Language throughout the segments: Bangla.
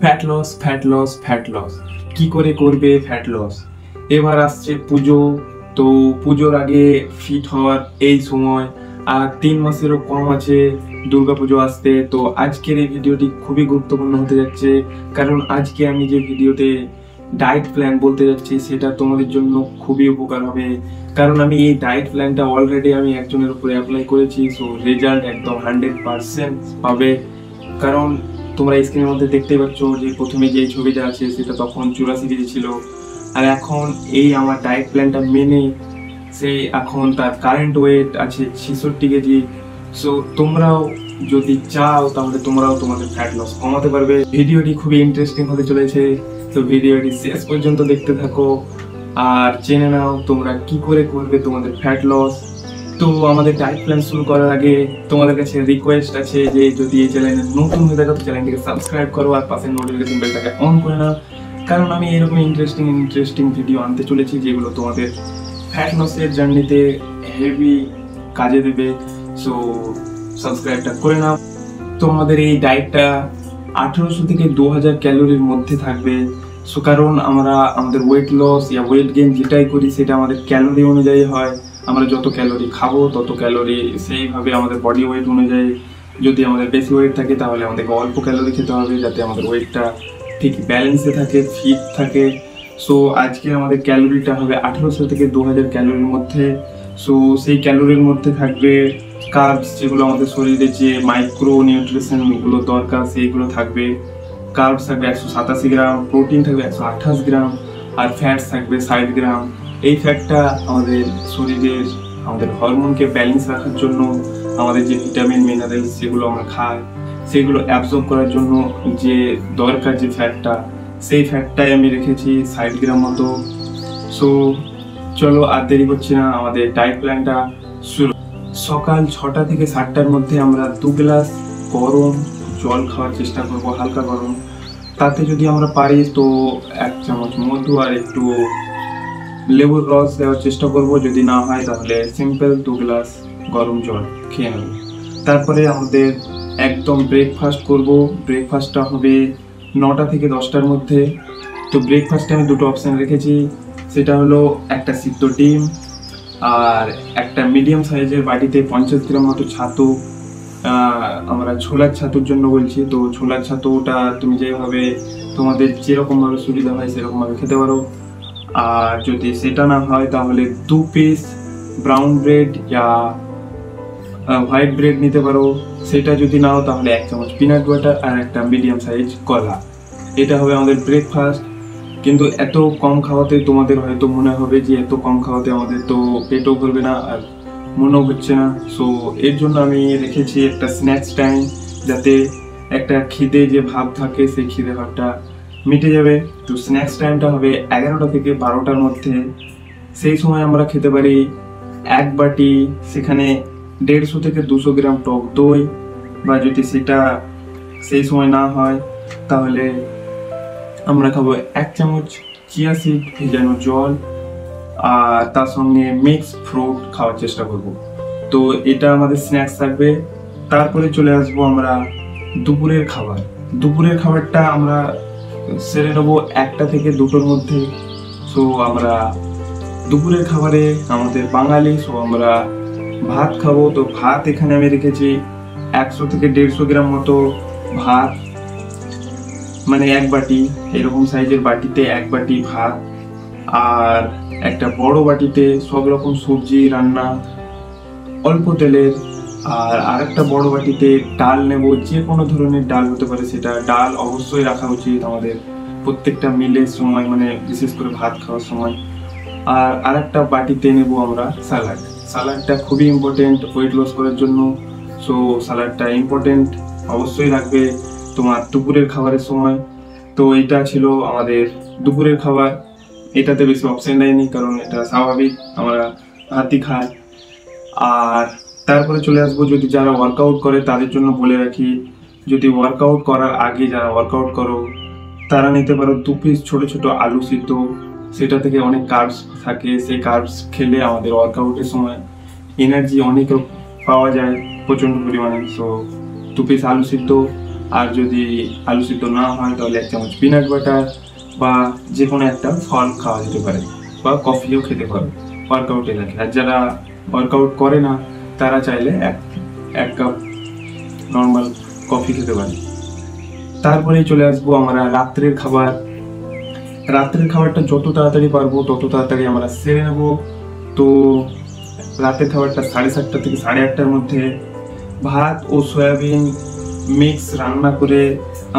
Fat loss, fat loss, fat loss. কি করে করবে ফ্যাট লস? এবার আসছে পুজো। তো পুজোর আগে ফিট হওয়ার এই সময়, আর 3 মাসেরও কম আছে দুর্গাপুজো আসতে। তো আজকের এই ভিডিওটি খুবই গুরুত্বপূর্ণ হতে যাচ্ছে, কারণ আজকে আমি যে ভিডিওতে ডায়েট প্ল্যান বলতে যাচ্ছি সেটা তোমাদের জন্য খুবই উপকার হবে। কারণ আমি এই ডায়েট প্ল্যানটা অলরেডি আমি একজনের উপরে অ্যাপ্লাই করেছি, সো রেজাল্ট একদম 100% পাবে। কারণ তোমরা স্ক্রিনের মধ্যে দেখতে পাচ্ছ যে প্রথমে যে ছবিটা আছে সেটা তখন 84 কেজি ছিল, আর এখন এই আমার ডায়েট প্ল্যানটা মেনে সে এখন তার কারেন্ট ওয়েট আছে 66 কেজি। সো তোমরাও যদি চাও তাহলে তোমরাও তোমাদের ফ্যাট লস কমাতে পারবে। ভিডিওটি খুবই ইন্টারেস্টিং হতে চলেছে, তো ভিডিওটি শেষ পর্যন্ত দেখতে থাকো আর জেনে নাও তোমরা কি করে করবে তোমাদের ফ্যাট লস। তো আমাদের ডায়েট প্ল্যান শুরু করার আগে তোমাদের কাছে রিকোয়েস্ট আছে যে যদি এই চ্যানেলে নতুন হয়ে থাকো চ্যানেলটিকে সাবস্ক্রাইব করো আর পাশের নোটিফিকেশন বেলটাকে অন করে নাও, কারণ আমি এরকম ইন্টারেস্টিং ভিডিও আনতে চলেছি যেগুলো তোমাদের ফ্যাট লসের জার্নিতে হেভি কাজে দেবে। সো সাবস্ক্রাইবটা করে নাও। তো আমাদের এই ডায়েটটা 1800 থেকে 2000 ক্যালোরির মধ্যে থাকবে। সো কারণ আমরা আমাদের ওয়েট লস ইয়া ওয়েট গেইন যেটাই করি সেটা আমাদের ক্যালোরি অনুযায়ী হয়। আমরা যত ক্যালোরি খাবো তত ক্যালোরি সেইভাবে আমাদের বডি ওয়েট অনুযায়ী। যদি আমাদের বেশি ওয়েট থাকে তাহলে আমাদেরকে অল্প ক্যালোরি খেতে হবে যাতে আমাদের ওয়েটটা ঠিক ব্যালেন্সে থাকে, ফিট থাকে। সো আজকে আমাদের ক্যালোরিটা হবে 1800 থেকে 2000 ক্যালোরির মধ্যে। সো সেই ক্যালোরির মধ্যে থাকবে কার্বস, যেগুলো আমাদের শরীরে যে মাইক্রো নিউট্রিশনগুলো দরকার সেইগুলো থাকবে। কার্বস থাকবে 187 গ্রাম, প্রোটিন থাকবে 128 গ্রাম, আর ফ্যাটস থাকবে 60 গ্রাম। এই ফ্যাটটা আমাদের শরীরের আমাদের হরমোনকে ব্যালেন্স রাখার জন্য, আমাদের যে ভিটামিন মিনারেলস যেগুলো আমরা খাই সেগুলো অ্যাবজর্ব করার জন্য যে দরকার যে ফ্যাটটা, সেই ফ্যাটটাই আমি রেখেছি 60 গ্রাম মতো। সো চলো আর দেরি করছি না, আমাদের ডায়েট প্ল্যানটা শুরু। সকাল 6টা থেকে 7টার মধ্যে আমরা 2 গ্লাস গরম জল খাওয়ার চেষ্টা করব, হালকা গরম। তাতে যদি আমরা পারি তো 1 চামচ মধু আর একটু লেবুর রস দেওয়ার চেষ্টা করব, যদি না হয় তাহলে সিম্পল 2 গ্লাস গরম জল খেয়ে নেব। তারপরে আমাদের একদম ব্রেকফাস্ট করব। ব্রেকফাস্টটা হবে 9টা থেকে 10টার মধ্যে। তো ব্রেকফাস্টে আমি দুটো অপশান রেখেছি, সেটা হলো একটা সিদ্ধ ডিম আর একটা মিডিয়াম সাইজের বাটিতে 50 গ্রাম মতো ছাতু। আমরা ছোলার ছাতুর জন্য বলছি, তো ছোলার ছাতুটা তুমি যেভাবে তোমাদের যেরকমভাবে সুবিধা হয় সেরকমভাবে খেতে পারো। আর যদি সেটা না হয় তাহলে 2 পিস ব্রাউন ব্রেড ইয়া হোয়াইট ব্রেড নিতে পারো। সেটা যদি নাও তাহলে 1 চামচ পিনাট বাটার আর একটা মিডিয়াম সাইজ কলা। এটা হবে আমাদের ব্রেকফাস্ট। কিন্তু এত কম খাওয়াতে তোমাদের হয়তো মনে হবে যে এত কম খাওয়াতে আমাদের তো পেটও ভরবে না আর মনেও হচ্ছে না। সো এর জন্য আমি রেখেছি একটা স্ন্যাক্স টাইম, যাতে একটা খিদে যে ভাব থাকে সেই খিদে ভাবটা মিটে যাবে। তো স্ন্যাক্স টাইমটা হবে 11টা থেকে 12টার মধ্যে। সেই সময় আমরা খেতে পারি 1 বাটি, সেখানে 150 থেকে 200 গ্রাম টক দই, বা যদি সেটা সেই সময় না হয় তাহলে আমরা খাবো 1 চামচ চিয়া সিড ভেজানো জল, আর তার সঙ্গে মিক্স ফ্রুট খাওয়ার চেষ্টা করব। তো এটা আমাদের স্ন্যাক্স থাকবে। তারপরে চলে আসবো আমরা দুপুরের খাবার। দুপুরের খাবারটা আমরা সেরে নেবো 1টা থেকে 2টোর মধ্যে। সো আমরা দুপুরের খাবারে আমাদের বাঙালি, সো আমরা ভাত খাবো। তো ভাত এখানে আমি রেখেছি 100 থেকে 150 গ্রাম মতো ভাত, মানে 1 বাটি, এরকম সাইজের বাটিতে 1 বাটি ভাত, আর একটা বড় বাটিতে সব রকম সবজি রান্না অল্প তেলের, আর আরেকটা বড় বাটিতে ডাল নেব। যে কোনো ধরনের ডাল হতে পারে, সেটা ডাল অবশ্যই রাখা উচিত আমাদের প্রত্যেকটা মিলের সময়, মানে বিশেষ করে ভাত খাওয়ার সময়। আর আরেকটা বাটিতে নেব আমরা স্যালাড। স্যালাডটা খুবই ইম্পর্টেন্ট ওয়েট লস করার জন্য। সো স্যালাডটা ইম্পর্টেন্ট, অবশ্যই রাখবে তোমার দুপুরের খাবারের সময়। তো এটা ছিল আমাদের দুপুরের খাবার। এটাতে বেশি অপশন দেয়নি, কারণ এটা স্বাভাবিক আমরা ভাতই খাই। আর তারপরে চলে আসবো, যদি যারা ওয়ার্কআউট করে তাদের জন্য বলে রাখি, যদি ওয়ার্কআউট করার আগে যারা ওয়ার্কআউট করো তারা নিতে পারো 2 পিস ছোট ছোট আলু সিদ্ধ। সেটা থেকে অনেক কার্বস থাকে, সেই কার্বস খেলে আমাদের ওয়ার্কআউটের সময় এনার্জি অনেক পাওয়া যায় প্রচণ্ড পরিমাণে। সো 2 পিস আলু সিদ্ধ আর যদি আলু সিদ্ধ না হয় তাহলে 1 চামচ পিনাট বাটার বা যে কোনো একটা ফল খাওয়া যেতে পারে, বা কফিও খেতে পারো ওয়ার্কআউটের আগে। আর যারা ওয়ার্কআউট করে না তারা চাইলে এক কাপ নর্মাল কফি খেতে পারে। তারপরেই চলে আসবো আমরা রাত্রের খাবার। রাত্রের খাবারটা যত তাড়াতাড়ি পারবো তত তাড়াতাড়ি আমরা সেরে নেবো। তো রাতের খাবারটা 7:30 থেকে 8:30টার মধ্যে ভাত ও সয়াবিন মিক্স রান্না করে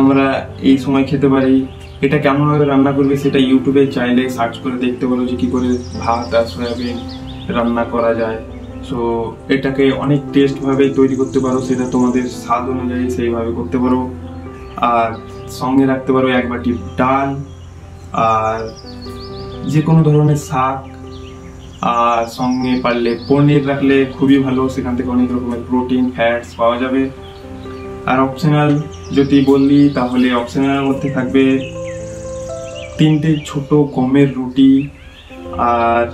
আমরা এই সময় খেতে পারি। এটা কেমনভাবে রান্না করবে সেটা ইউটিউবে চাইলে সার্চ করে দেখতে পারো যে কী করে ভাত আর সয়াবিন রান্না করা যায়। সো এটাকে অনেক টেস্টভাবে তৈরি করতে পারো, সেটা তোমাদের স্বাদ অনুযায়ী সেইভাবে করতে পারো। আর সঙ্গে রাখতে পারো 1 বাটি ডাল আর যে কোনো ধরনের শাক, আর সঙ্গে পারলে পনির রাখলে খুবই ভালো, সেখান থেকে অনেক রকমের প্রোটিন ফ্যাটস পাওয়া যাবে। আর অপশনাল যদি বললি তাহলে অপশনালের মধ্যে থাকবে 3টে ছোট গমের রুটি, আর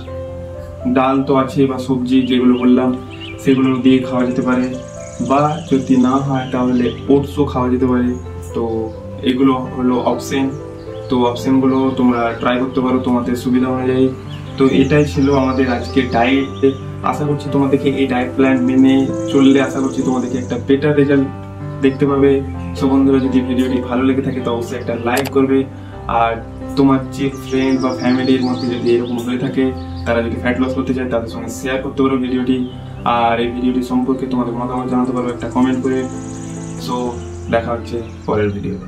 ডাল তো আছে বা সবজি যেগুলো বললাম সেগুলো দিয়ে খাওয়া যেতে পারে, বা যদি না হয় তাহলে ওটসও খাওয়া যেতে পারে। তো এগুলো হলো অপশন। তো অপশনগুলো তোমরা ট্রাই করতে পারো তোমাদের সুবিধা অনুযায়ী। তো এটাই ছিল আমাদের আজকের ডায়েট। আশা করছি তোমাদেরকে এই ডায়েট প্ল্যান মেনে চললে আশা করছি তোমাদেরকে একটা বেটার রেজাল্ট দেখতে পাবে। সো বন্ধুরা, যদি ভিডিওটি ভালো লেগে থাকে তো অবশ্যই একটা লাইক করবে। আর তোমার যে ফ্রেন্ড বা ফ্যামিলির মধ্যে যদি এরকম হয়ে থাকে, তারা যদি ফ্যাট লস করতে চায় তাদের সঙ্গে শেয়ার করতে পারো ভিডিওটি। আর এই ভিডিওটি সম্পর্কে তোমাদের মতামত জানাতে পারো একটা কমেন্ট করে। সো দেখা হচ্ছে পরের ভিডিওতে।